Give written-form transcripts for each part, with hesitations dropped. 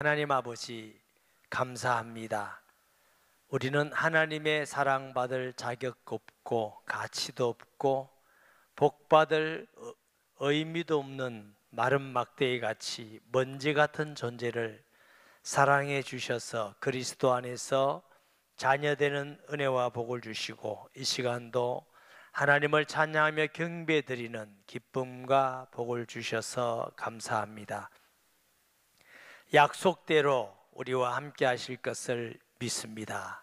하나님 아버지, 감사합니다. 우리는 하나님의 사랑받을 자격 없고 가치도 없고 복받을 의미도 없는 마른 막대기 같이 먼지 같은 존재를 사랑해 주셔서 그리스도 안에서 자녀되는 은혜와 복을 주시고, 이 시간도 하나님을 찬양하며 경배드리는 기쁨과 복을 주셔서 감사합니다. 약속대로 우리와 함께 하실 것을 믿습니다.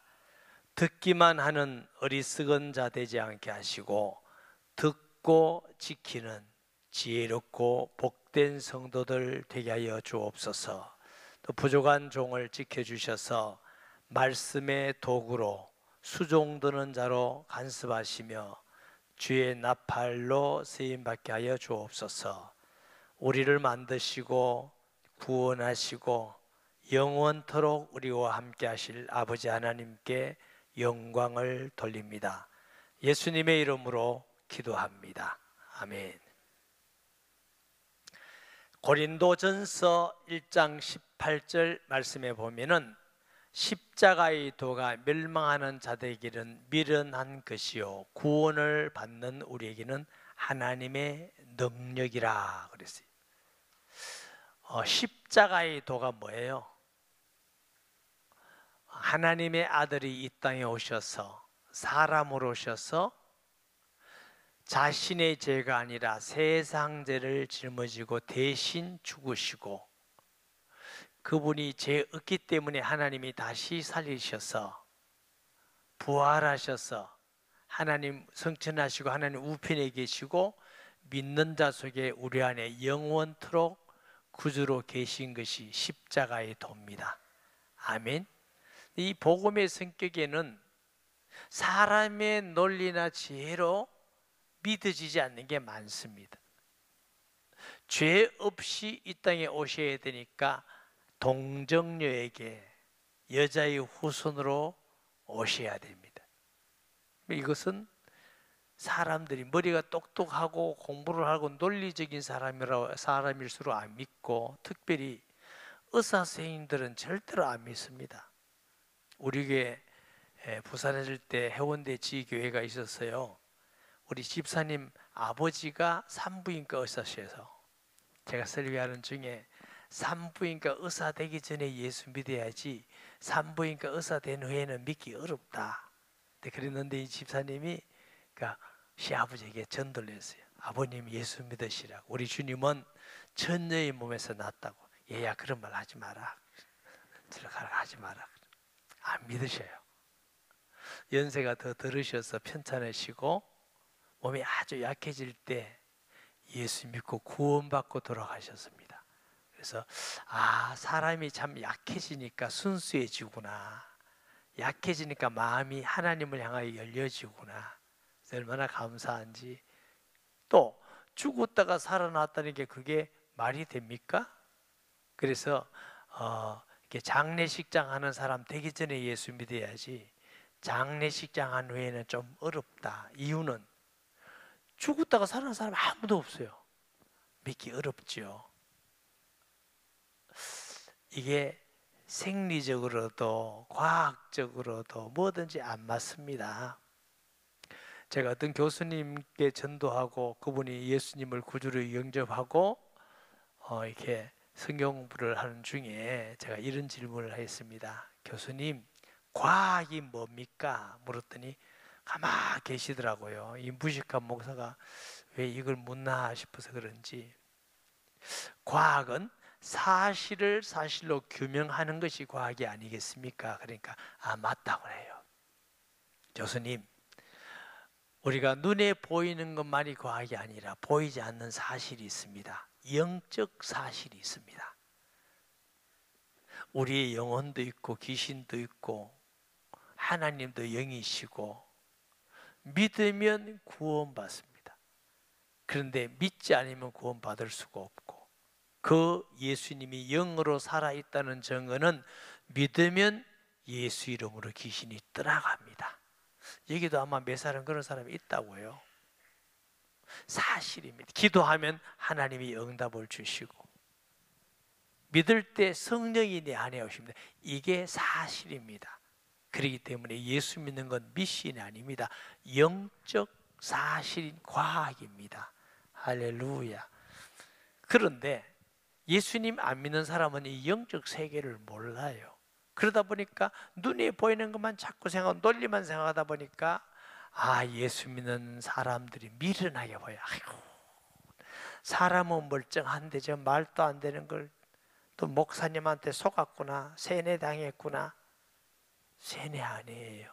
듣기만 하는 어리석은 자 되지 않게 하시고 듣고 지키는 지혜롭고 복된 성도들 되게 하여 주옵소서. 또 부족한 종을 지켜주셔서 말씀의 도구로 수종드는 자로 간섭하시며 주의 나팔로 쓰임받게 하여 주옵소서. 우리를 만드시고 구원하시고 영원토록 우리와 함께 하실 아버지 하나님께 영광을 돌립니다. 예수님의 이름으로 기도합니다. 아멘. 고린도전서 1장 18절 말씀에 보면은 십자가의 도가 멸망하는 자들에게는 미련한 것이요 구원을 받는 우리에게는 하나님의 능력이라 그랬어요. 십자가의 도가 뭐예요? 하나님의 아들이 이 땅에 오셔서 사람으로 오셔서 자신의 죄가 아니라 세상 죄를 짊어지고 대신 죽으시고, 그분이 죄 없기 때문에 하나님이 다시 살리셔서 부활하셔서 하나님 성천하시고 하나님 우편에 계시고 믿는 자 속에 우리 안에 영원토록 구주로 계신 것이 십자가의 도입니다. 아멘. 이 복음의 성격에는 사람의 논리나 지혜로 믿어지지 않는 게 많습니다. 죄 없이 이 땅에 오셔야 되니까 동정녀에게 여자의 후손으로 오셔야 됩니다. 이것은 사람들이 머리가 똑똑하고 공부를 하고 논리적인 사람일수록 안 믿고, 특별히 의사 선생님들은 절대로 안 믿습니다. 우리 교회 부산에 있을 때 해운대 지교회가 있었어요. 우리 집사님 아버지가 산부인과 의사셔서 제가 설교하는 중에 산부인과 의사 되기 전에 예수 믿어야지 산부인과 의사 된 후에는 믿기 어렵다. 그랬는데 이 집사님이 시아버지에게 전도를 했어요. 아버님 예수 믿으시라고. 우리 주님은 처녀의 몸에서 났다고. 얘야 그런 말 하지 마라. 들어가라 하지 마라. 안 믿으셔요. 연세가 더 들으셔서 편찮으시고 몸이 아주 약해질 때 예수 믿고 구원받고 돌아가셨습니다. 그래서 사람이 참 약해지니까 순수해지구나. 약해지니까 마음이 하나님을 향하여 열려지구나. 얼마나 감사한지. 또 죽었다가 살아났다는 게 그게 말이 됩니까? 그래서 이렇게 장례식장 하는 사람 되기 전에 예수 믿어야지 장례식장 한 후에는 좀 어렵다. 이유는 죽었다가 살아난 사람 아무도 없어요. 믿기 어렵죠. 이게 생리적으로도 과학적으로도 뭐든지 안 맞습니다. 제가 어떤 교수님께 전도하고 그분이 예수님을 구주로 영접하고 이렇게 성경 공부를 하는 중에 제가 이런 질문을 했습니다. 교수님, 과학이 뭡니까? 물었더니 가만히 계시더라고요. 이 무식한 목사가 왜 이걸 묻나 싶어서 그런지, 과학은 사실을 사실로 규명하는 것이 과학이 아니겠습니까? 그러니까 맞다고 해요. 교수님, 우리가 눈에 보이는 것만이 과학이 아니라 보이지 않는 사실이 있습니다. 영적 사실이 있습니다. 우리의 영혼도 있고 귀신도 있고 하나님도 영이시고 믿으면 구원받습니다. 그런데 믿지 않으면 구원받을 수가 없고, 그 예수님이 영으로 살아있다는 증거는 믿으면 예수 이름으로 귀신이 떠나갑니다. 여기도 아마 몇 사람 그런 사람이 있다고요. 사실입니다. 기도하면 하나님이 응답을 주시고 믿을 때 성령이 내 안에 오십니다. 이게 사실입니다. 그렇기 때문에 예수 믿는 건 미신이 아닙니다. 영적 사실인 과학입니다. 할렐루야. 그런데 예수님 안 믿는 사람은 이 영적 세계를 몰라요. 그러다 보니까 눈에 보이는 것만 자꾸 생각하고 논리만 생각하다 보니까 예수 믿는 사람들이 미련하게 보여. 아이고, 사람은 멀쩡한데 저 말도 안 되는 걸 또 목사님한테 속았구나, 세뇌당했구나. 세뇌 아니에요.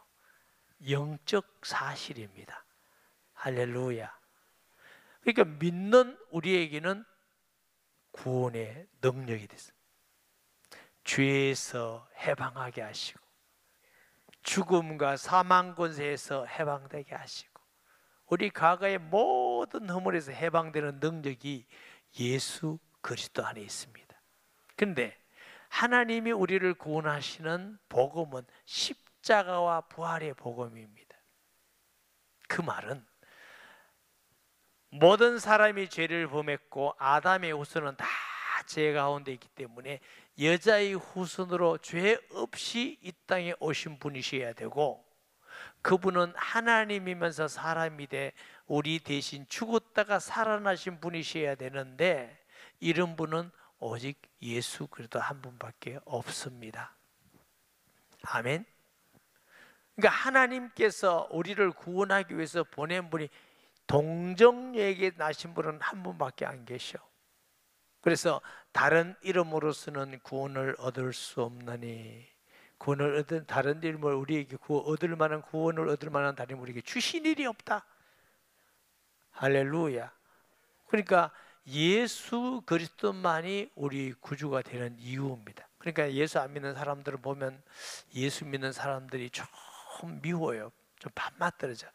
영적 사실입니다. 할렐루야. 그러니까 믿는 우리에게는 구원의 능력이 됐어요. 죄에서 해방하게 하시고 죽음과 사망 권세에서 해방되게 하시고 우리 과거의 모든 허물에서 해방되는 능력이 예수 그리스도 안에 있습니다. 그런데 하나님이 우리를 구원하시는 복음은 십자가와 부활의 복음입니다. 그 말은 모든 사람이 죄를 범했고 아담의 후손은 다 죄 가운데 있기 때문에 여자의 후손으로 죄 없이 이 땅에 오신 분이셔야 되고, 그분은 하나님이면서 사람이 돼 우리 대신 죽었다가 살아나신 분이셔야 되는데 이런 분은 오직 예수 그리스도 한 분밖에 없습니다. 아멘. 그러니까 하나님께서 우리를 구원하기 위해서 보낸 분이 동정녀에게 나신 분은 한 분밖에 안 계셔. 그래서 다른 이름으로서는 구원을 얻을 수 없나니, 구원을 얻은 다른 이름을 우리에게 얻을 만한 구원을 얻을 만한 다른 이름을 우리에게 주신 일이 없다. 할렐루야. 그러니까 예수 그리스도만이 우리 구주가 되는 이유입니다. 그러니까 예수 안 믿는 사람들을 보면 예수 믿는 사람들이 좀 미워요. 좀 밥맛 떨어져.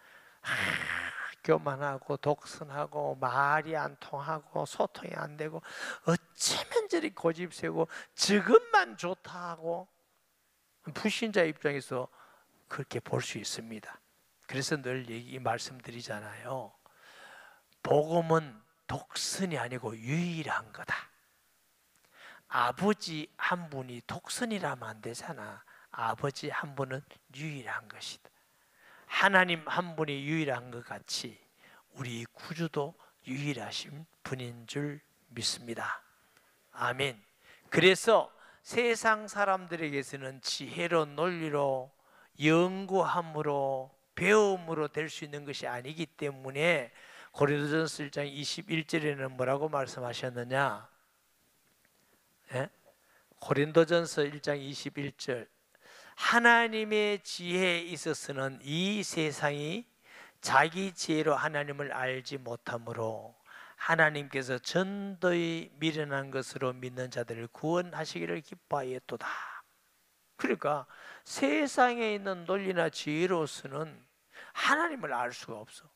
교만하고 독선하고 말이 안 통하고 소통이 안 되고 어쩌면 저리 고집세고 저것만 좋다 하고, 불신자 입장에서 그렇게 볼 수 있습니다. 그래서 늘 말씀드리잖아요. 복음은 독선이 아니고 유일한 거다. 아버지 한 분이 독선이라면 안 되잖아. 아버지 한 분은 유일한 것이다. 하나님 한 분이 유일한 것 같이 우리 구주도 유일하신 분인 줄 믿습니다. 아멘. 그래서 세상 사람들에게서는 지혜로 논리로 연구함으로 배움으로 될 수 있는 것이 아니기 때문에 고린도전서 1장 21절에는 뭐라고 말씀하셨느냐? 예? 고린도전서 1장 21절, 하나님의 지혜에 있어서는 이 세상이 자기 지혜로 하나님을 알지 못하므로 하나님께서 전도의 미련한 것으로 믿는 자들을 구원하시기를 기뻐하였도다. 그러니까 세상에 있는 논리나 지혜로서는 하나님을 알 수가 없어.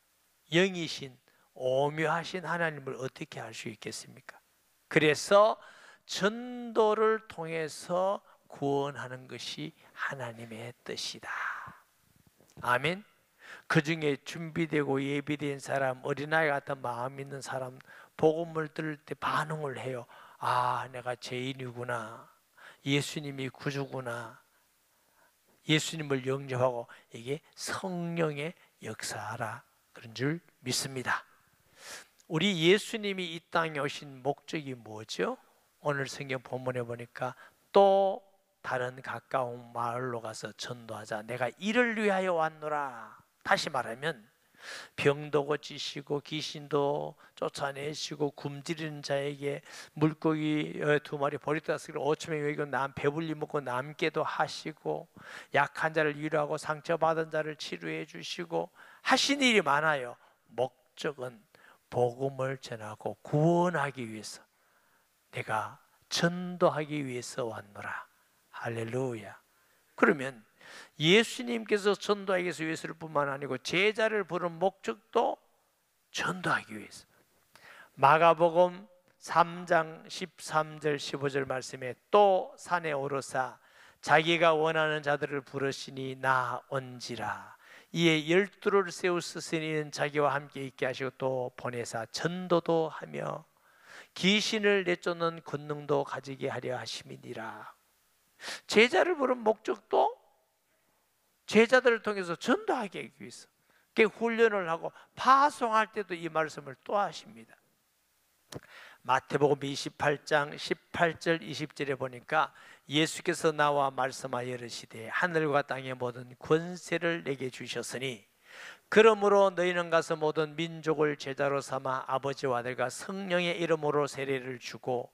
영이신 오묘하신 하나님을 어떻게 알 수 있겠습니까? 그래서 전도를 통해서 구원하는 것이 하나님의 뜻이다. 아멘. 그 중에 준비되고 예비된 사람, 어린아이 같은 마음 있는 사람, 복음을 들을 때 반응을 해요. 내가 죄인이구나, 예수님이 구주구나, 예수님을 영접하고, 이게 성령의 역사라 그런 줄 믿습니다. 우리 예수님이 이 땅에 오신 목적이 뭐죠? 오늘 성경 본문에 보니까 또 다른 가까운 마을로 가서 전도하자, 내가 이를 위하여 왔노라. 다시 말하면 병도 고치시고 귀신도 쫓아내시고 굶주리는 자에게 물고기 2마리 보리다스를 5,000명이 먹이고 배불리 먹고 남게도 하시고, 약한 자를 위로하고 상처받은 자를 치료해 주시고 하신 일이 많아요. 목적은 복음을 전하고 구원하기 위해서, 내가 전도하기 위해서 왔노라. 할렐루야. 그러면 예수님께서 전도하기 위해서 예수를 뿐만 아니고 제자를 부른 목적도 전도하기 위해서. 마가복음 3장 13절 15절 말씀에 또 산에 오르사 자기가 원하는 자들을 부르시니 나온지라. 이에 12를 세우시니는 자기와 함께 있게 하시고 또 보내사 전도도 하며 귀신을 내쫓는 권능도 가지게 하려 하심이니라. 제자를 부른 목적도 제자들을 통해서 전도하게 하기 위해서, 훈련을 하고 파송할 때도 이 말씀을 또 하십니다. 마태복음 28장 18절 20절에 보니까 예수께서 나와 말씀하여 이르시되 하늘과 땅의 모든 권세를 내게 주셨으니 그러므로 너희는 가서 모든 민족을 제자로 삼아 아버지와 아들과 성령의 이름으로 세례를 주고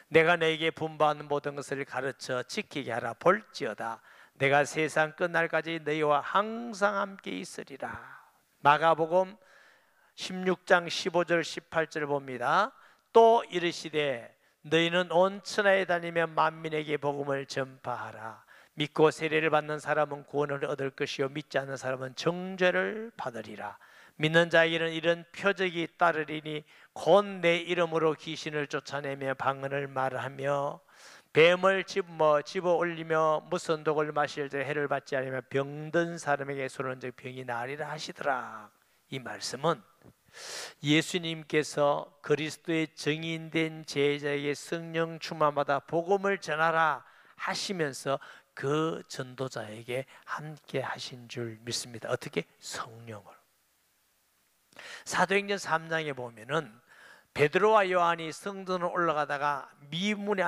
내가 너에게 분부한 모든 것을 가르쳐 지키게 하라. 볼지어다 내가 세상 끝날까지 너희와 항상 함께 있으리라. 마가복음 16장 15절 18절 봅니다. 또 이르시되 너희는 온 천하에 다니며 만민에게 복음을 전파하라. 믿고 세례를 받는 사람은 구원을 얻을 것이요 믿지 않는 사람은 정죄를 받으리라. 믿는 자에게는 이런 표적이 따르리니 곧 내 이름으로 귀신을 쫓아내며 방언을 말하며 뱀을 집어 올리며 무슨 독을 마실 때 해를 받지 않으며 병든 사람에게 손은 즉 병이 나으리라 하시더라. 이 말씀은 예수님께서 그리스도의 증인된 제자에게 성령 충만받아 복음을 전하라 하시면서 그 전도자에게 함께 하신 줄 믿습니다. 어떻게? 성령으로. 사도행전 3장에 보면은 베드로와 요한이 성전으로 올라가다가 미문에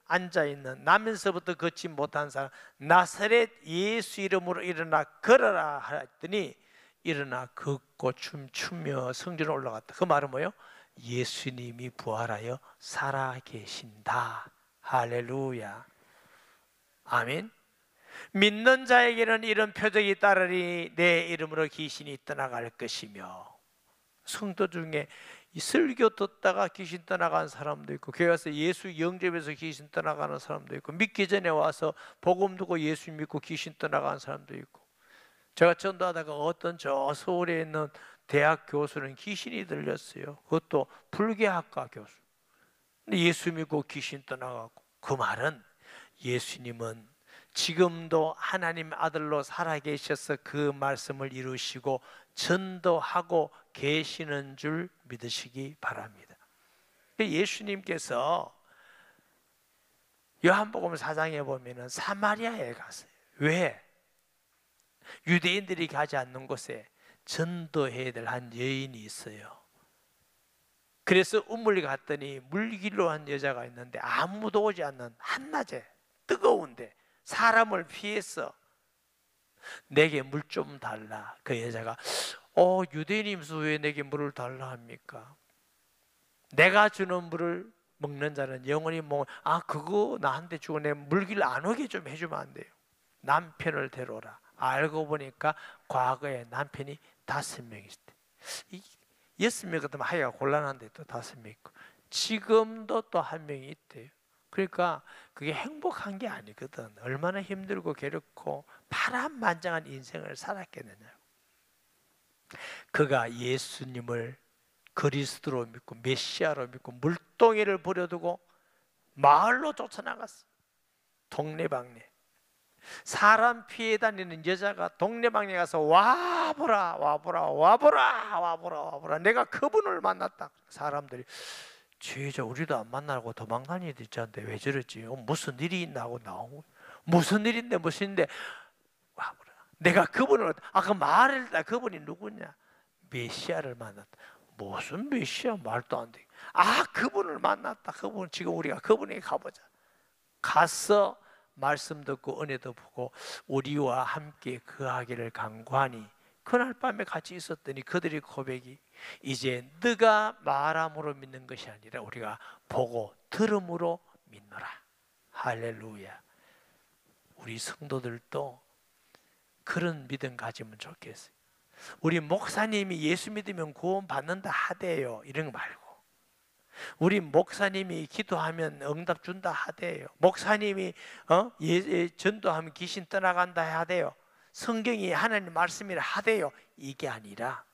앉아있는 나면서부터 걷지 못한 사람 나사렛 예수 이름으로 일어나 걸어라 했더니 일어나 걷고 춤추며 성전으로 올라갔다. 그 말은 뭐예요? 예수님이 부활하여 살아계신다. 할렐루야. 아멘. 믿는 자에게는 이런 표적이 따르니 내 이름으로 귀신이 떠나갈 것이며, 성도 중에 설교 듣다가 귀신 떠나간 사람도 있고, 교회 와서 예수 영접해서 귀신 떠나가는 사람도 있고, 믿기 전에 와서 복음 듣고 예수 믿고 귀신 떠나가는 사람도 있고, 제가 전도하다가 어떤 저 서울에 있는 대학 교수는 귀신이 들렸어요. 그것도 불교학과 교수. 근데 예수 믿고 귀신 떠나가고. 그 말은 예수님은 지금도 하나님 아들로 살아계셔서 그 말씀을 이루시고 전도하고 계시는 줄 믿으시기 바랍니다. 예수님께서 요한복음 4장에 보면은 사마리아에 갔어요. 왜? 유대인들이 가지 않는 곳에 전도해야 될 한 여인이 있어요. 그래서 우물리 갔더니 물길로 한 여자가 있는데 아무도 오지 않는 한낮에 뜨거운데 사람을 피해서 내게 물 좀 달라. 그 여자가 유대인이면서 왜 내게 물을 달라 합니까? 내가 주는 물을 먹는 자는 영원히 그거 나한테 주고 내 물길 안 오게 좀 해주면 안 돼요. 남편을 데려오라. 알고 보니까 과거에 남편이 5명 있을 때 6명 같으면 하기가 곤란한데 또 5명 있고 지금도 또 1명이 있대요. 그러니까 그게 행복한 게 아니거든. 얼마나 힘들고 괴롭고 파란만장한 인생을 살았겠느냐. 그가 예수님을 그리스도로 믿고 메시아로 믿고 물동이를 버려두고 마을로 쫓아나갔어. 동네방네. 사람 피해 다니는 여자가 동네방네 가서 와보라 내가 그분을 만났다. 사람들이 죄자 우리도 안 만나고 도망다니도 있잖는데 왜 저랬지? 무슨 일이 있나 하고 나오고 무슨 일인데 와보라. 내가 그분을 아까 말했다. 그분이 누구냐? 메시아를 만났다. 무슨 메시아? 말도 안 돼. 그분을 만났다. 그분 지금 우리가 그분에게 가보자. 가서 말씀 듣고 은혜도 보고 우리와 함께 거하기를 간구하니 그날 밤에 같이 있었더니 그들의 고백이 이제 네가 말함으로 믿는 것이 아니라 우리가 보고 들음으로 믿노라. 할렐루야. 우리 성도들도 그런 믿음 가지면 좋겠어요. 우리 목사님이 예수 믿으면 구원 받는다 하대요. 이런 거 말고 우리 목사님이 기도하면 응답 준다 하대요. 목사님이 전도하면 귀신 떠나간다 하대요. 성경이 하나님 말씀이라 하대요. 이게 아니라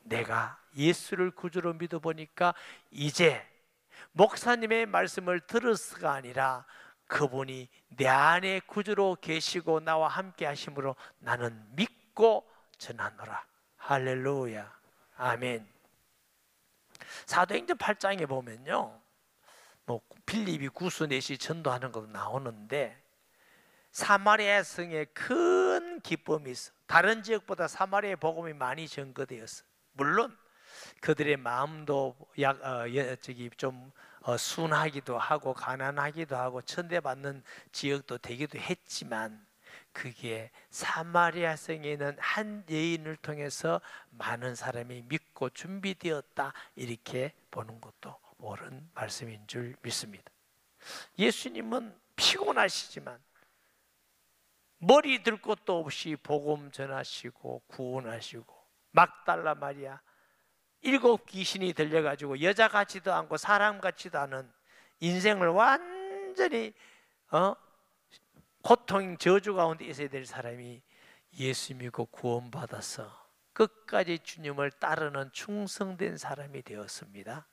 내가 예수를 구주로 믿어보니까 이제 목사님의 말씀을 들었어가 아니라 그분이 내 안에 구주로 계시고 나와 함께 하심으로 나는 믿고 전하노라. 할렐루야. 아멘. 사도행전 8장에 보면요, 뭐 빌립이 구순넷이 전도하는 것도 나오는데 사마리아 성에 큰 기쁨이 있어. 다른 지역보다 사마리아의 복음이 많이 전거되었어. 물론 그들의 마음도 좀 순하기도 하고 가난하기도 하고 천대받는 지역도 되기도 했지만 그게 사마리아 성에 있는 한 여인을 통해서 많은 사람이 믿고 준비되었다, 이렇게 보는 것도 옳은 말씀인 줄 믿습니다. 예수님은 피곤하시지만 머리 들 것도 없이 복음 전하시고 구원하시고, 막달라 마리아 7 귀신이 들려가지고 여자 같지도 않고 사람 같지도 않은 인생을 완전히 고통 저주 가운데 있어야 될 사람이 예수 믿고 구원받아서 끝까지 주님을 따르는 충성된 사람이 되었습니다.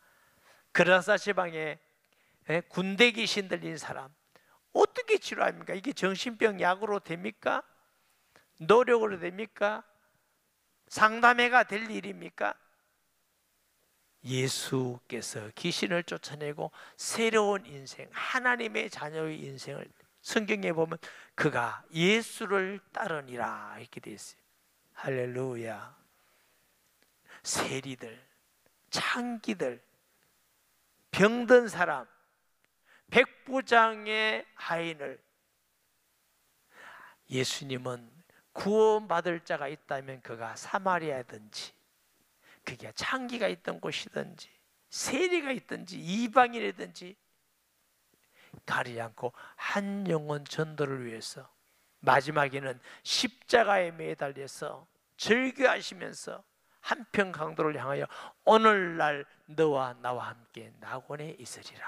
그라사 지방에 군대 귀신 들린 사람 어떻게 치료합니까? 이게 정신병 약으로 됩니까? 노력으로 됩니까? 상담회가 될 일입니까? 예수께서 귀신을 쫓아내고 새로운 인생, 하나님의 자녀의 인생을, 성경에 보면 그가 예수를 따르니라 이렇게 되어 있어요. 할렐루야. 세리들, 창기들, 병든 사람, 백부장의 하인을, 예수님은 구원받을 자가 있다면 그가 사마리아든지, 그게 창기가 있던 곳이든지 세리가 있든지 이방인이든지 가리지 않고 한 영혼 전도를 위해서 마지막에는 십자가에 매달려서 절규하시면서 한평 강도를 향하여 오늘날 너와 나와 함께 낙원에 있으리라.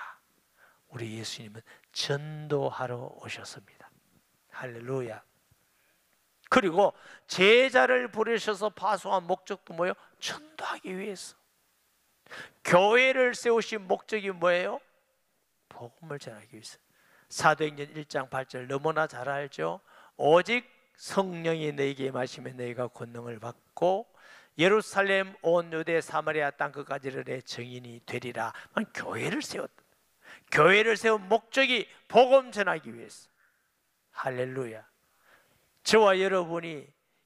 우리 예수님은 전도하러 오셨습니다. 할렐루야. 그리고 제자를 부르셔서 파송한 목적도 뭐예요? 전도하기 위해서. 교회를 세우신 목적이 뭐예요? 복음을 전하기 위해서. 사도행전 1장 8절 너무나 잘 알죠? 오직 성령이 너에게 임하시면 너희가 권능을 받고 예루살렘 온 유대 사마리아 땅 끝까지를 내 증인이 되리라. 교회를 세웠다. 교회를 세운 목적이 복음 전하기 위해서. 할렐루야. 저와 여러분이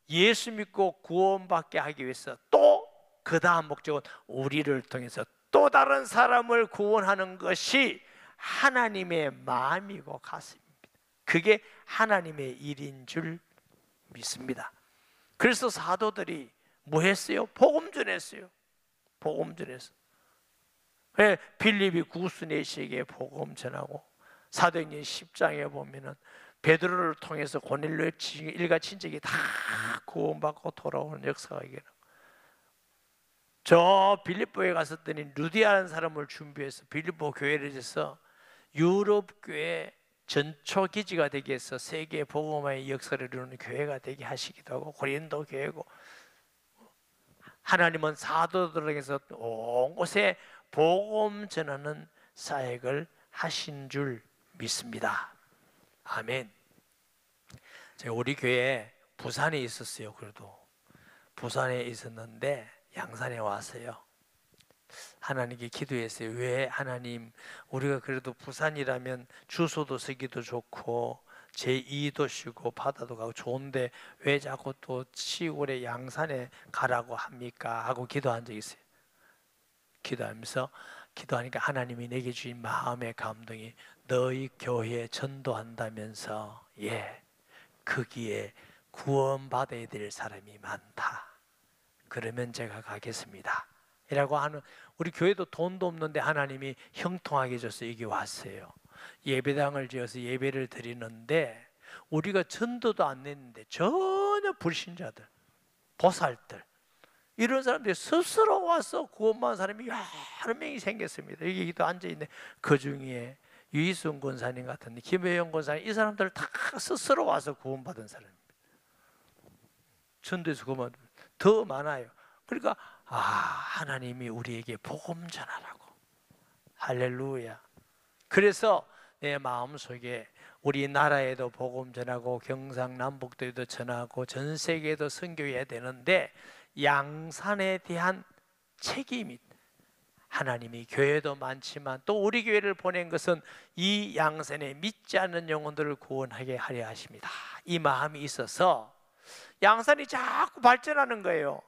예수 믿고 구원받게 하기 위해서 또 그 다음 목적은 우리를 통해서 또 다른 사람을 구원하는 것이 하나님의 마음이고 가슴입니다. 그게 하나님의 일인 줄 믿습니다. 그래서 사도들이 뭐 했어요? 복음 전했어요. 복음 전했어. 빌립이 구스네시에게 복음 전하고, 사도행전 10장에 보면은 베드로를 통해서 고넬료의 일가 친척이 다 구원받고 돌아오는 역사가 있어요. 저 빌립보에 갔었더니 루디아라는 사람을 준비해서 빌립보 교회를 해서 유럽 교회 전초 기지가 되게 해서 세계 복음화의 역사를 이루는 교회가 되게 하시기도 하고, 고린도 교회고, 하나님은 사도들에게서 온 곳에 복음 전하는 사역을 하신 줄 믿습니다. 아멘. 제가 우리 교회 부산에 있었어요. 그래도 부산에 있었는데 양산에 왔어요. 하나님께 기도했어요. 왜 하나님, 우리가 그래도 부산이라면 주소도 쓰기도 좋고 제2도시고 바다도 가고 좋은데 왜 자꾸 또 시골의 양산에 가라고 합니까? 하고 기도한 적이 있어요. 기도하니까 하나님이 내게 주신 마음의 감동이, 너희 교회에 전도한다면서 거기에 구원받아야 될 사람이 많다. 그러면 제가 가겠습니다 이라고 하는, 우리 교회도 돈도 없는데 하나님이 형통하게 해줘서 여기 왔어요. 예배당을 지어서 예배를 드리는데 우리가 전도도 안 냈는데 전혀 불신자들, 보살들, 이런 사람들이 스스로 와서 구원받은 사람이 여러 명이 생겼습니다. 여기도 앉아있네. 그 중에 유희순 권사님 같은, 김혜영 권사님, 이 사람들 다 스스로 와서 구원받은 사람입니다. 전도에서 구원 더 많아요. 그러니까 하나님이 우리에게 복음 전하라고. 할렐루야. 그래서 내 마음속에 우리나라에도 복음 전하고 경상남북도에도 전하고 전 세계에도 선교해야 되는데 양산에 대한 책임이, 하나님이 교회도 많지만 또 우리 교회를 보낸 것은 이 양산에 믿지 않는 영혼들을 구원하게 하려 하십니다. 이 마음이 있어서 양산이 자꾸 발전하는 거예요.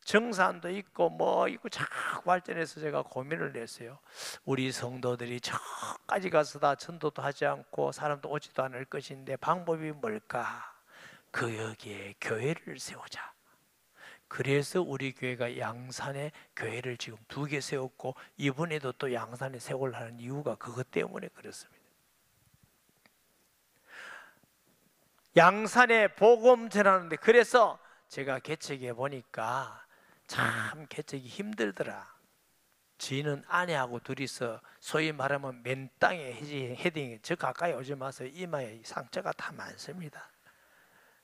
정산도 있고 뭐 있고 자꾸 발전해서 제가 고민을 했어요. 우리 성도들이 저까지 가서 다 전도도 하지 않고 사람도 오지도 않을 것인데 방법이 뭘까? 그 여기에 교회를 세우자. 그래서 우리 교회가 양산에 교회를 지금 2개 세웠고 이번에도 또 양산에 세우려 하는 이유가 그것 때문에 그렇습니다. 양산에 복음 전하는데, 그래서 제가 개척해 보니까 참 개척이 힘들더라. 지는 아내하고 둘이서 소위 말하면 맨 땅에 헤딩, 저 가까이 오지 마세요. 이마에 상처가 다 많습니다.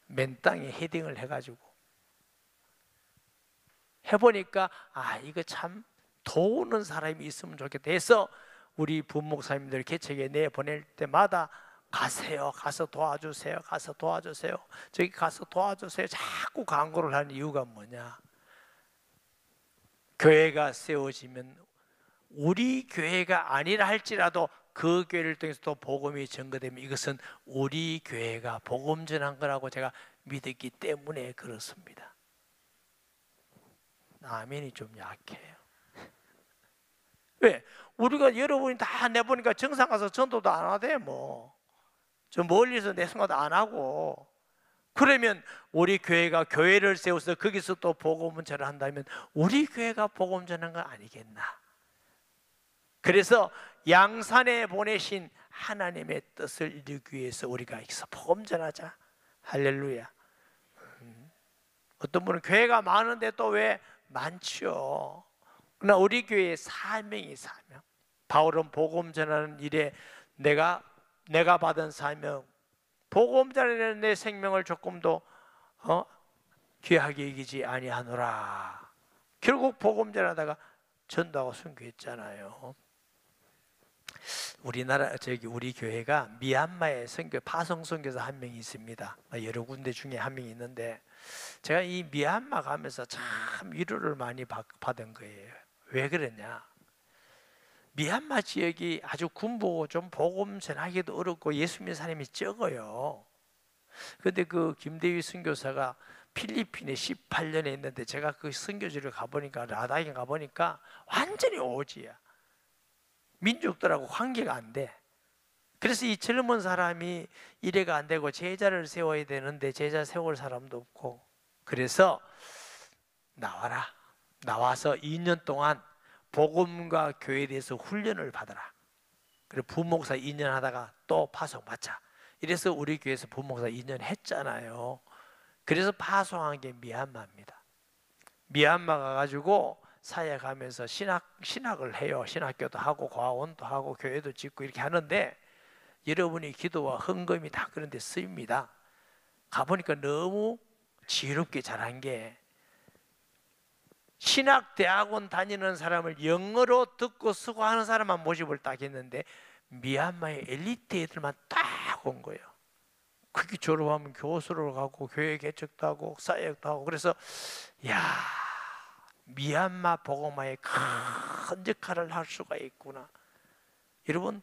맨 땅에 헤딩을 해가지고 해보니까 이거 참 도우는 사람이 있으면 좋겠다 해서 우리 부목사님들 개척에 내보낼 때마다 가세요, 가서 도와주세요, 가서 도와주세요, 저기 가서 도와주세요 자꾸 광고를 하는 이유가 뭐냐? 교회가 세워지면 우리 교회가 아니라 할지라도 그 교회를 통해서 또 복음이 전거되면 이것은 우리 교회가 복음 전한 거라고 제가 믿었기 때문에 그렇습니다. 아멘이 좀 약해요. 왜? 우리가 여러분이 다 내보니까 정상 가서 전도도 안 하대. 저 멀리서 내 생각도 안 하고. 그러면 우리 교회가 교회를 세워서 거기서 또 복음 전을 한다면 우리 교회가 복음 전한 거 아니겠나? 그래서 양산에 보내신 하나님의 뜻을 이루기 위해서 우리가 여기서 복음 전하자. 할렐루야. 어떤 분은 교회가 많은데 또 왜 많죠? 그러나 우리 교회의 사명이 사명. 바울은 복음 전하는 일에 내가 받은 사명, 복음 전하는 내 생명을 조금도 귀하게 여기지 아니하노라. 결국 복음 전하다가 전도하고 순교했잖아요. 우리 교회가 미얀마에 파송 선교사 한 명이 있습니다. 여러 군데 중에 한 명이 있는데 제가 이 미얀마 가면서 참 위로를 많이 받은 거예요. 왜 그러냐? 미얀마 지역이 아주 군부고 좀 복음 전하기도 어렵고 예수 믿는 사람이 적어요. 그런데 그 김대휘 선교사가 필리핀에 18년에 있는데 제가 그 선교지를 가보니까 라다에 가보니까 완전히 오지야. 민족들하고 관계가 안 돼. 그래서 이 젊은 사람이 이래가 안 되고 제자를 세워야 되는데 제자 세울 사람도 없고, 그래서 나와서 2년 동안 복음과 교회에 대해서 훈련을 받아라. 그리고 부목사 2년 하다가 또 파송 받자. 이래서 우리 교회에서 부목사 2년 했잖아요. 그래서 파송한 게 미얀마입니다. 미얀마 가가지고 사역하면서 신학을 해요. 신학교도 하고 과원도 하고 교회도 짓고 이렇게 하는데 여러분이 기도와 헌금이 다 그런 데 쓰입니다. 가보니까 너무 지혜롭게 잘한 게 신학대학원 다니는 사람을 영어로 듣고 쓰고 하는 사람만 모집을 딱 했는데 미얀마의 엘리트 애들만 딱 온 거예요. 그게 졸업하면 교수로 가고 교회 개척도 하고 사역도 하고. 그래서 미얀마 복음화에 큰 역할을 할 수가 있구나. 여러분,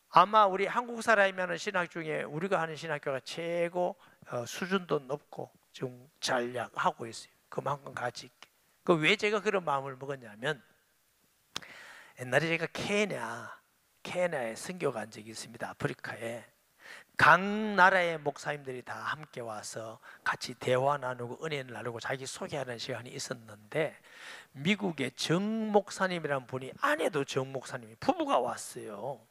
아마 우리 한국 사람이 신학 중에 우리가 하는 신학교가 최고 수준도 높고 좀 잘 하고 있어요. 그만큼 가치 있게. 왜 제가 그런 마음을 먹었냐면 옛날에 제가 케냐에 선교 간 적이 있습니다. 아프리카에. 각 나라의 목사님들이 다 함께 와서 같이 대화 나누고 은혜를 나누고 자기 소개하는 시간이 있었는데 미국의 정 목사님이라는 분이, 아내도 정 목사님이, 부부가 왔어요.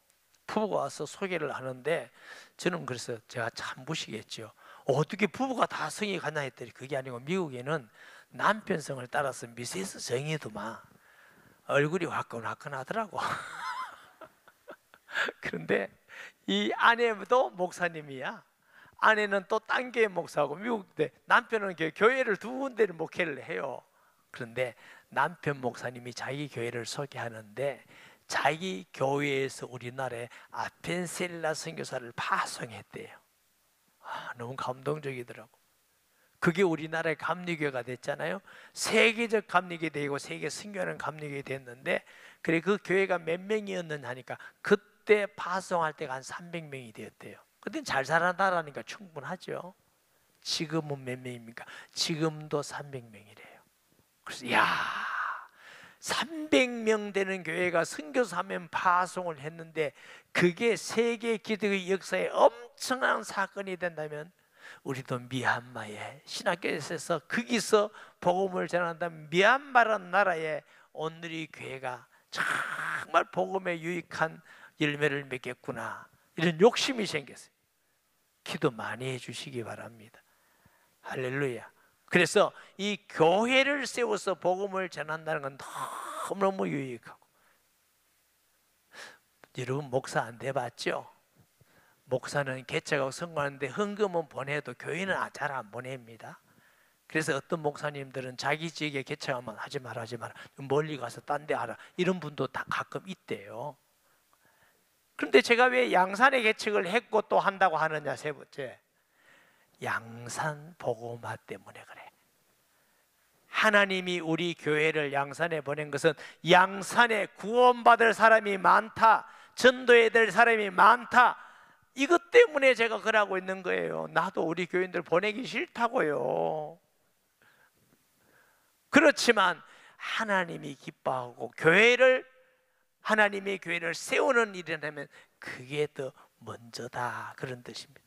부부가 와서 소개를 하는데 저는 그래서 제가 참 무시했죠. 어떻게 부부가 다 성이 가냐 했더니 그게 아니고 미국에는 남편 성을 따라서 미세스 정이더만 얼굴이 화끈화끈하더라고. 그런데 이 아내도 목사님이야. 아내는 또 딴 교회 목사고 미국대, 남편은 교회를 2군데를 목회를 해요. 그런데 남편 목사님이 자기 교회를 소개하는데 자기 교회에서 우리나라에 아펜셀라 선교사를 파송했대요. 너무 감동적이더라고. 그게 우리나라의 감리교회가 됐잖아요. 세계적 감리교회 되고 세계 선교하는 감리교회 됐는데, 그래 그 교회가 몇 명이었느냐 하니까 그때 파송할 때가 한 300명이 되었대요. 그때는 잘 살아나라니까 충분하죠. 지금은 몇 명입니까? 지금도 300명이래요. 그래서 야, 300명 되는 교회가 선교사 면 파송을 했는데 그게 세계 기독의 역사에 엄청난 사건이 된다면, 우리도 미얀마에 신학교에서 거기서 복음을 전한다면 미얀마라는 나라에 오늘의 교회가 정말 복음에 유익한 열매를 맺겠구나, 이런 욕심이 생겼어요. 기도 많이 해주시기 바랍니다. 할렐루야. 그래서 이 교회를 세워서 복음을 전한다는 건 너무너무 유익하고, 여러분 목사 안 돼봤죠? 목사는 개척하고 선거하는데 헌금은 보내도 교회는 잘 안 보냅니다. 그래서 어떤 목사님들은 자기 지역에 개척하면 하지 마라 멀리 가서 딴 데 하라, 이런 분도 다 가끔 있대요. 그런데 제가 왜 양산에 개척을 했고 또 한다고 하느냐, 세 번째, 양산 복음화 때문에 그래. 하나님이 우리 교회를 양산에 보낸 것은 양산에 구원받을 사람이 많다, 전도해야 될 사람이 많다, 이것 때문에 제가 그러고 있는 거예요. 나도 우리 교인들 보내기 싫다고요. 그렇지만 하나님이 기뻐하고 하나님의 교회를 세우는 일이라면 그게 더 먼저다, 그런 뜻입니다.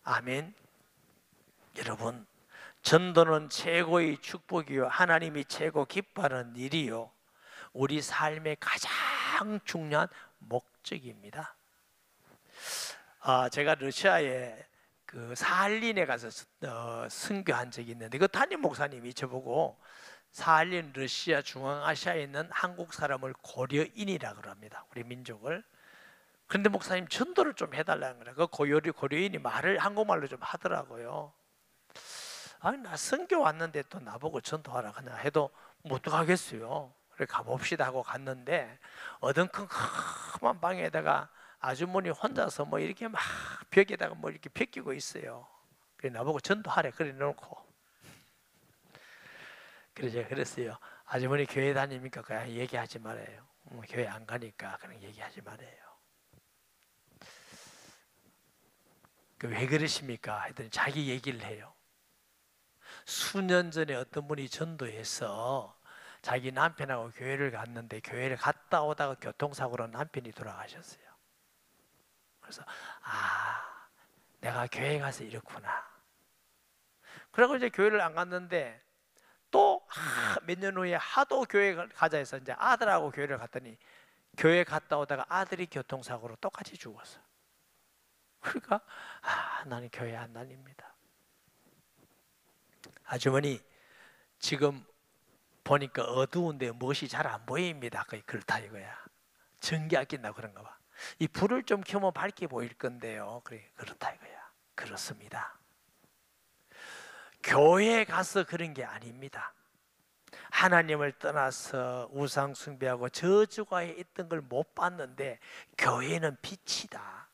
아멘. 여러분, 전도는 최고의 축복이요, 하나님이 최고 기뻐하는 일이요, 우리 삶의 가장 중요한 목적입니다. 제가 러시아에 그 사할린에 가서 선교한 적이 있는데, 그 담임 목사님이 저보고 사할린, 러시아 중앙아시아에 있는 한국 사람을 고려인이라고 합니다, 우리 민족을. 그런데 목사님 전도를 좀 해달라는 거예요. 그 고려인이 말을 한국말로 좀 하더라고요. 나 선교 왔는데 또 나보고 전도하라 그냥 해도 못 가겠어요. 그래 가봅시다 하고 갔는데, 어dun큰 방에다가 아주머니 혼자서 뭐 이렇게 막 벽에다가 뭐 이렇게 베끼고 있어요. 그래 나보고 전도하래 그래 놓고. 그래서 제가 그랬어요. 아주머니 교회 다니니까 그냥 얘기하지 말아요. 교회 안 가니까 그냥 얘기하지 말아요. 왜 그러십니까? 했더니 자기 얘기를 해요. 수년 전에 어떤 분이 전도해서 자기 남편하고 교회를 갔는데, 교회를 갔다 오다가 교통사고로 남편이 돌아가셨어요. 그래서 내가 교회 가서 이렇구나. 그러고 이제 교회를 안 갔는데 또 몇 년 후에 하도 교회 가자 해서 이제 아들하고 교회를 갔더니, 교회 갔다 오다가 아들이 교통사고로 똑같이 죽었어. 그러니까 나는 교회 안 다닙니다. 아주머니 지금 보니까 어두운데 무엇이 잘 안 보입니다. 그렇다 이거야. 전기 아낀다고 그런가 봐. 이 불을 좀 켜면 밝게 보일 건데요. 그래, 그렇다 이거야. 그렇습니다. 교회에 가서 그런 게 아닙니다. 하나님을 떠나서 우상 숭배하고 저주가에 있던 걸 못 봤는데, 교회는 빛이다.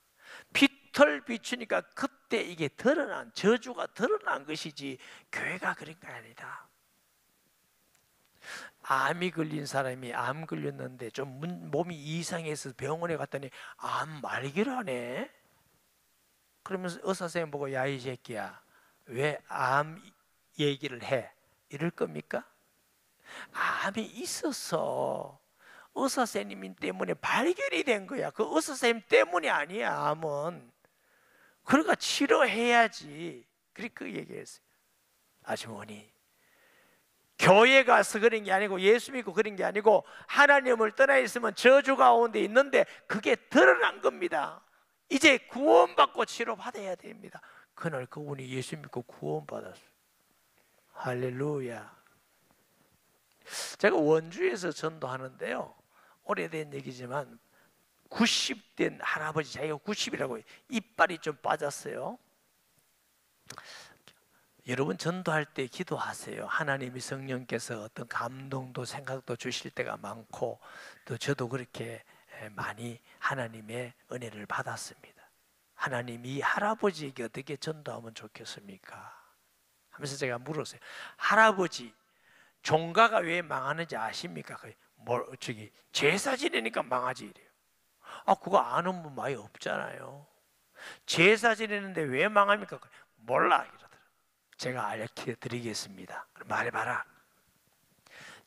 빛을 비추니까 그때 이게 드러난, 저주가 드러난 것이지 교회가 그런 게 아니다. 암이 걸린 사람이 암 걸렸는데 좀 몸이 이상해서 병원에 갔더니 암 말기라네. 그러면서 의사 선생님 보고 야 이 새끼야 왜 암 얘기를 해? 이럴 겁니까? 암이 있었어. 의사 선생님 때문에 발견이 된 거야. 그 의사 선생님 때문이 아니야. 암은. 그러니까 치료해야지. 그렇게 얘기했어요. 아주머니, 교회 가서 그런 게 아니고 예수 믿고 그런 게 아니고 하나님을 떠나 있으면 저주 가운데 있는데 그게 드러난 겁니다. 이제 구원받고 치료받아야 됩니다. 그날 그분이 예수 믿고 구원받았어요. 할렐루야. 제가 원주에서 전도하는데요, 오래된 얘기지만 90된 할아버지, 자기가 90이라고 이빨이 좀 빠졌어요. 여러분 전도할 때 기도하세요. 하나님이 성령께서 어떤 감동도 생각도 주실 때가 많고, 또 저도 그렇게 많이 하나님의 은혜를 받았습니다. 하나님이 할아버지에게 어떻게 전도하면 좋겠습니까? 하면서 제가 물었어요. 할아버지, 종가가 왜 망하는지 아십니까? 제사 지내니까 망하지 이래요. 그거 아는 분 많이 없잖아요. 제사 지내는데 왜 망합니까? 몰라 이러더라고요. 제가 알려드리겠습니다. 말해봐라.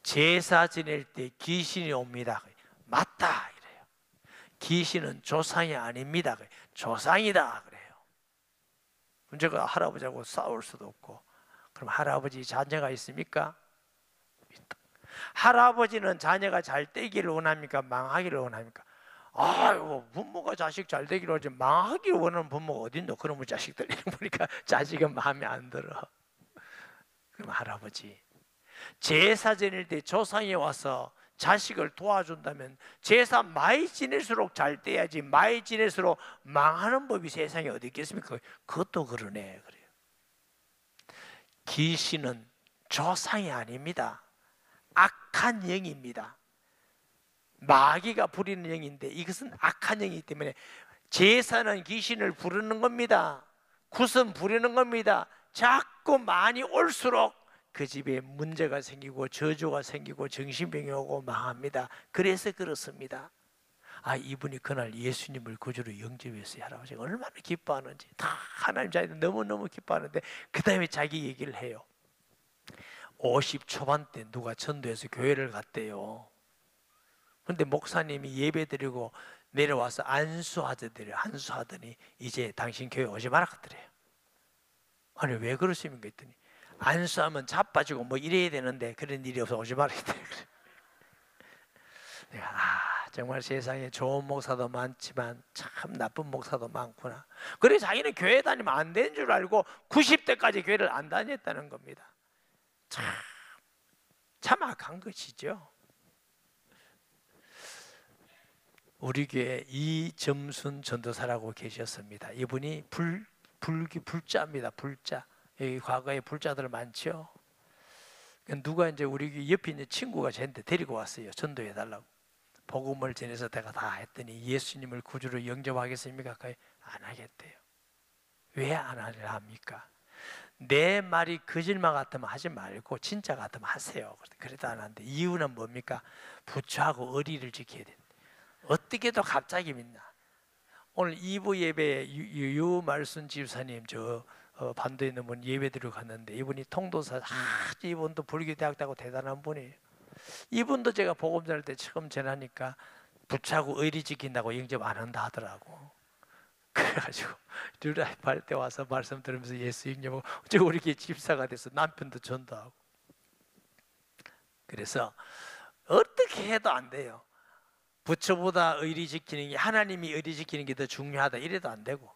제사 지낼 때 귀신이 옵니다. 맞다 이래요. 귀신은 조상이 아닙니다. 조상이다 그래요. 제가 할아버지하고 싸울 수도 없고. 그럼 할아버지 자녀가 있습니까? 있다. 할아버지는 자녀가 잘 되기를 원합니까? 망하기를 원합니까? 아이고, 부모가 자식 잘 되기를 원하지 망하기를 원하는 부모가 어딨노? 그러면 자식들 이름 보니까 자식은 마음에 안 들어. 그럼 할아버지, 제사 지낼 때 조상이 와서 자식을 도와준다면 제사 많이 지낼수록 잘 돼야지 많이 지낼수록 망하는 법이 세상에 어디 있겠습니까? 그것도 그러네 그래요. 귀신은 조상이 아닙니다. 악한 영입니다. 마귀가 부리는 영인데 이것은 악한 영이기 때문에 제사는 귀신을 부르는 겁니다. 굿은 부리는 겁니다. 자꾸 많이 올수록 그 집에 문제가 생기고 저주가 생기고 정신병이 오고 망합니다. 그래서 그렇습니다. 이분이 그날 예수님을 구주로 영접했어요. 할아버지가 얼마나 기뻐하는지 다 하나님 자녀들 너무너무 기뻐하는데 그 다음에 자기 얘기를 해요. 50 초반 때 누가 전도해서 교회를 갔대요. 근데 목사님이 예배 드리고 내려와서 안수하더니 이제 당신 교회 오지 마라 그랬더래요. 아니 왜 그러십니까 했더니 안수하면 자빠지고 뭐 이래야 되는데 그런 일이 없어 오지 마라 했더래요. 내가 정말 세상에 좋은 목사도 많지만 참 나쁜 목사도 많구나. 그래 자기는 교회 다니면 안 되는 줄 알고 90대까지 교회를 안 다녔다는 겁니다. 참 악한 것이죠. 우리 교회에 이점순 전도사라고 계셨습니다. 이분이 불자입니다. 불자. 여기 과거에 불자들 많죠. 누가 이제 우리 교회 옆에 있는 친구가 저한테 데리고 왔어요. 전도해 달라고. 복음을 전해서 내가 다 했더니 예수님을 구주로 영접하겠습니까? 안 하겠대요. 왜 안 하려 합니까? 내 말이 거짓말 같으면 하지 말고 진짜 같으면 하세요. 그래도 안 하는데 이유는 뭡니까? 부처하고 의리를 지켜야 된다. 어떻게도 갑자기 믿나? 오늘 2부 예배에 유말순 집사님 반도에 있는 분 예배 드리러 갔는데 이분이 통도사 이분도 불교대학 다고 대단한 분이에요. 이분도 제가 복음 전할 때 처음 전하니까 부처하고 의리 지킨다고 영접 안 한다 하더라고. 그래가지고 뉴라이프 할 때 와서 말씀 들으면서 예수 영접하고 저 우리 교회 집사가 돼서 남편도 전도하고. 그래서 어떻게 해도 안 돼요. 부처보다 의리 지키는 게 하나님이 의리 지키는 게 더 중요하다 이래도 안 되고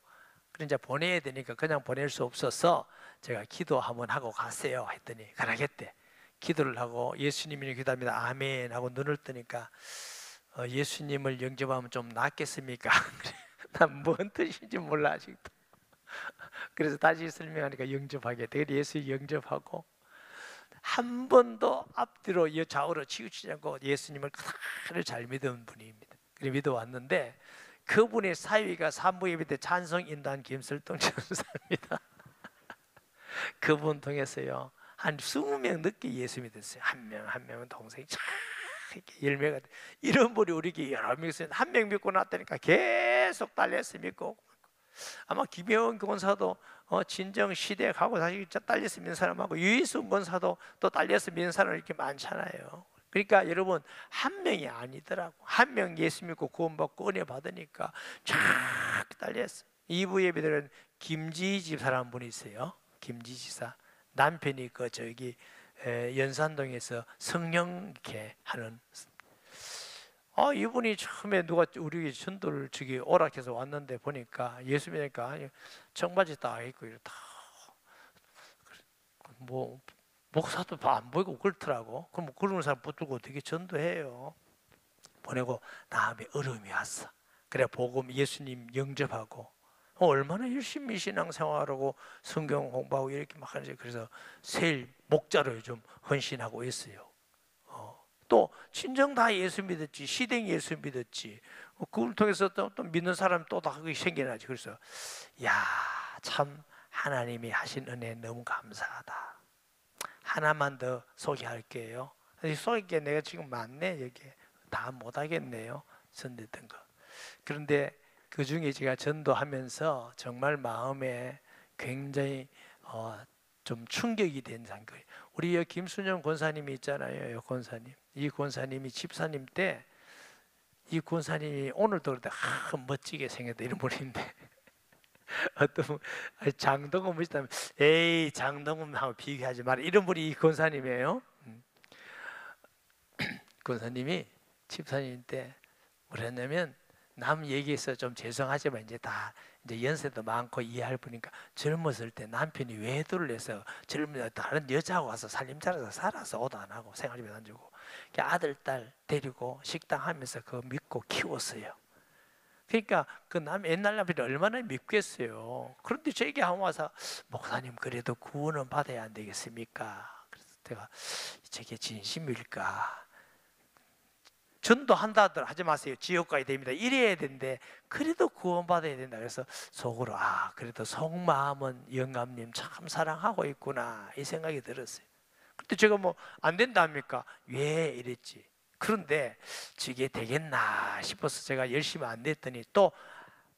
그래 이제 보내야 되니까 그냥 보낼 수 없어서 제가 기도 한번 하고 갔어요 했더니 가라겠대. 기도를 하고 예수님이 기도합니다 아멘 하고 눈을 뜨니까 예수님을 영접하면 좀 낫겠습니까? 난 뭔 뜻인지 몰라 아직도. 그래서 다시 설명하니까 영접하게 돼. 예수 영접하고 한 번도 앞뒤로 좌우로 치우치지 않고 예수님을 그대로 잘 믿은 분입니다. 그래 믿어왔는데 그분의 사위가 산부 예배 때 찬송 인도한 김설동 전사입니다. 그분 통해서요 한 20명 늦게 예수 믿었어요. 한 명은 동생이 참 이렇게 열매가 돼. 이런 분이 우리 교회 여러 명 있어요. 한 명 믿고 났다니까 계속 딸려서 믿고 아마 김혜원 권사도 진정 시댁하고 사실 딸려서 믿는 사람하고 유인순 권사도 또 딸려서 믿는 사람 이렇게 많잖아요. 그러니까 여러분 한 명이 아니더라고. 한 명 예수 믿고 구원받고 은혜 받으니까 쫙 딸렸어. 2부 예배들은 김지희 집사라는 분이 있어요. 김지희 집사 남편이 저기 연산동에서 성령 이렇게 하는. 이분이 처음에 누가 우리 전도를 오락해서 왔는데 보니까 예수 믿으니까 청바지 딱 입고 다 뭐 목사도 안 보이고 그렇더라고. 그럼 그런 사람 붙들고 어떻게 전도해요? 보내고 다음에 어려움이 왔어. 그래 복음 예수님 영접하고 얼마나 열심히 신앙생활하고 성경 공부하고 이렇게 막 하는지. 그래서 세일 목자로 요즘 헌신하고 있어요. 또 친정 다 예수 믿었지, 시댁 예수 믿었지. 그걸 통해서 또 믿는 사람 또 다 생겨나지. 그래서 야 참 하나님이 하신 은혜 너무 감사하다. 하나만 더 소개할게요. 소개할 게 내가 지금 많네. 여기 다 못하겠네요. 전됐던 거. 그런데 그 중에 제가 전도하면서 정말 마음에 굉장히 좀 충격이 된 거예요. 우리 여기 김순영 권사님이 있잖아요. 권사님. 이 권사님이 집사님 때 이 권사님이 오늘도 그런데 멋지게 생겼다 이런 분인데 어떤 분 장동건 멋있다면 에이 장동건하고 비교하지 마라 이런 분이 이 권사님이에요. 권사님이 집사님 때 뭐랬냐면 남 얘기해서 좀 죄송하지만 이제 다 이제 연세도 많고 이해할 분이니까 젊었을 때 남편이 외도를 해서 젊은 다른 여자하고 와서 살림살아서 살아서 옷 안 하고 생활비도 안 주고 아들 딸 데리고 식당 하면서 그거 믿고 키웠어요. 그러니까 그 남 옛날 남편이 얼마나 믿겠어요. 그런데 저에게 한 와서 목사님 그래도 구원은 받아야 안 되겠습니까? 그래서 제가 저게 진심일까? 전도한다 하더라 하지 마세요. 지옥 가야 됩니다. 이래야 되는데 그래도 구원받아야 된다. 그래서 속으로 그래도 속마음은 영감님 참 사랑하고 있구나 이 생각이 들었어요. 근데 제가 뭐 안 된답니까? 왜 이랬지. 그런데 저게 되겠나 싶어서 제가 열심히 안 됐더니 또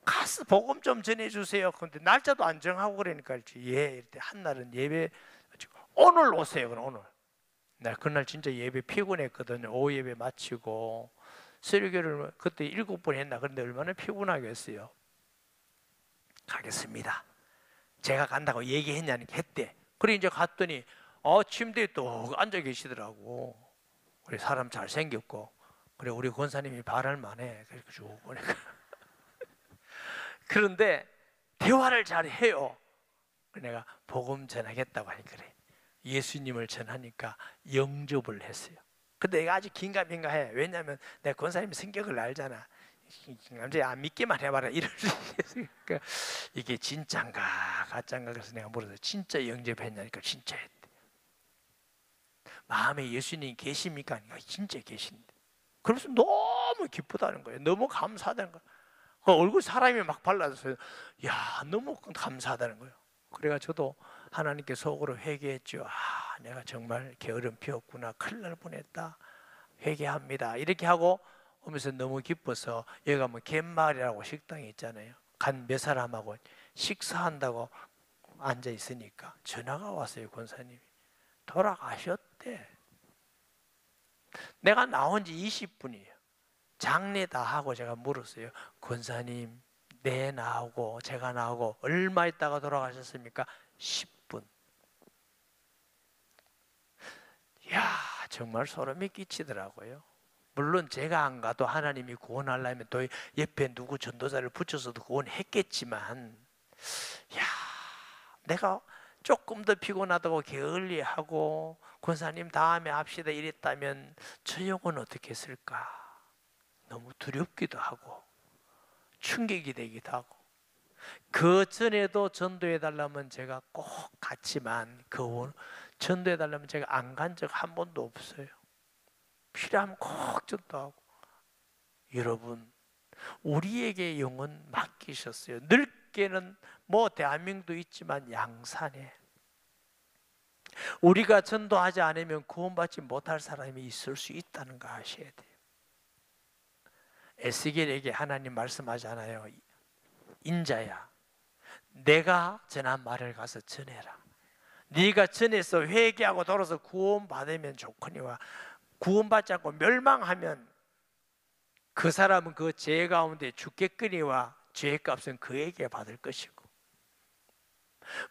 가서 복음 좀 전해주세요. 그런데 날짜도 안 정하고 그러니까 예 이때 한날은 예배 오늘 오세요. 그럼 오늘. 나 그날 진짜 예배 피곤했거든요. 오후 예배 마치고 설교를 그때 7번 했나. 그런데 얼마나 피곤하겠어요. 가겠습니다. 제가 간다고 얘기했냐니까 했대. 그래 이제 갔더니 침대에 또 앉아 계시더라고. 우리 사람 잘생겼고 그래 우리 권사님이 바랄 만해. 그렇게 쭉 보니까 그런데 대화를 잘 해요. 내가 복음 전하겠다고 하니 그래. 예수님을 전하니까 영접을 했어요. 근데 내가 아직 긴가민가해. 왜냐하면 내가 권사님 성격을 알잖아. 남자 안 믿기만 해봐라 이럴 수 있으니까 이게 진짠가 가짠가 그래서 내가 물어서 진짜 영접했냐니까 진짜 했대. 마음에 예수님이 계십니까? 아니까 진짜 계신데. 그래서 너무 기쁘다는 거예요. 너무 감사하다는 거예요. 얼굴 사람이 막 발라져서 야 너무 감사하다는 거예요. 그래가 저도 하나님께 속으로 회개했죠. 내가 정말 게으름 피웠구나. 큰일 날 뻔했다. 회개합니다. 이렇게 하고 오면서 너무 기뻐서 여기가 뭐 갯마을이라고 식당이 있잖아요. 간 몇 사람하고 식사한다고 앉아 있으니까 전화가 왔어요. 권사님이 돌아가셨대. 내가 나온 지 20분이에요. 장례 다 하고 제가 물었어요. 권사님 내 나오고 제가 나오고 얼마 있다가 돌아가셨습니까? 10분. 이야 정말 소름이 끼치더라고요. 물론 제가 안 가도 하나님이 구원하려면 또 옆에 누구 전도자를 붙여서도 구원했겠지만 야 내가 조금 더 피곤하다고 게을리하고 권사님 다음에 합시다 이랬다면 저 영혼 어떻게 했을까? 너무 두렵기도 하고 충격이 되기도 하고 그 전에도 전도해달라면 제가 꼭 갔지만 그 전도해달라면 제가 안 간 적 한 번도 없어요. 필요하면 꼭 전도하고. 여러분 우리에게 영혼 맡기셨어요. 넓게는 뭐 대한민국도 있지만 양산에 우리가 전도하지 않으면 구원받지 못할 사람이 있을 수 있다는 거 아셔야 돼요. 에스겔에게 하나님 말씀하잖아요. 인자야 내가 전한 말을 가서 전해라. 네가 전해서 회개하고 돌아서 구원받으면 좋거니와 구원받지 않고 멸망하면 그 사람은 그 죄 가운데 죽겠거니와 죄값은 그에게 받을 것이고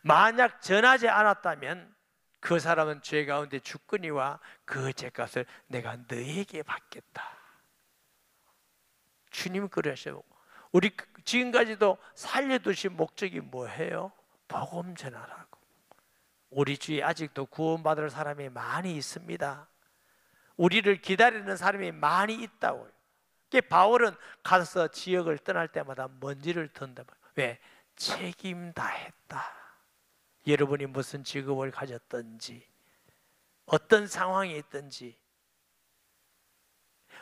만약 전하지 않았다면 그 사람은 죄 가운데 죽거니와 그 죄값을 내가 너에게 받겠다. 주님은 그러셔요. 우리 지금까지도 살려두신 목적이 뭐예요? 복음 전하라고. 우리 주위에 아직도 구원받을 사람이 많이 있습니다. 우리를 기다리는 사람이 많이 있다고요. 바울은 가서 지역을 떠날 때마다 먼지를 턴다. 왜? 책임 다했다. 여러분이 무슨 직업을 가졌든지 어떤 상황이 있든지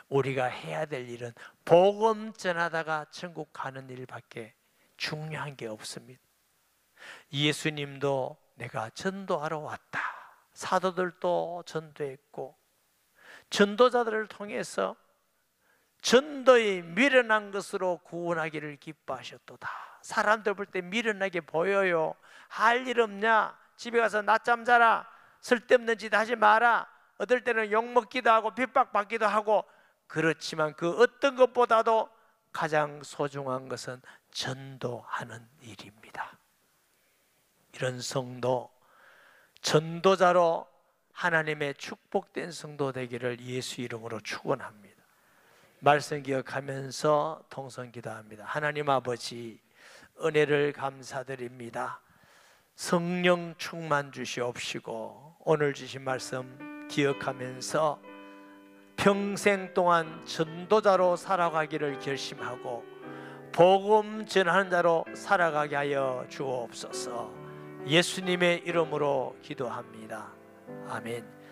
우리가 해야 될 일은 복음 전하다가 천국 가는 일밖에 중요한 게 없습니다. 예수님도 내가 전도하러 왔다. 사도들도 전도했고 전도자들을 통해서 전도에 미련한 것으로 구원하기를 기뻐하셨도다. 사람들 볼 때 미련하게 보여요. 할 일 없냐? 집에 가서 낮잠 자라. 쓸데없는 짓 하지 마라. 어떨 때는 욕먹기도 하고 핍박받기도 하고. 그렇지만 그 어떤 것보다도 가장 소중한 것은 전도하는 일입니다. 이런 성도, 전도자로 하나님의 축복된 성도 되기를 예수 이름으로 축원합니다. 말씀 기억하면서 통성 기도합니다. 하나님 아버지, 은혜를 감사드립니다. 성령 충만 주시옵시고 오늘 주신 말씀 기억하면서 평생 동안 전도자로 살아가기를 결심하고 복음 전하는 자로 살아가게 하여 주옵소서. 예수님의 이름으로 기도합니다. 아멘.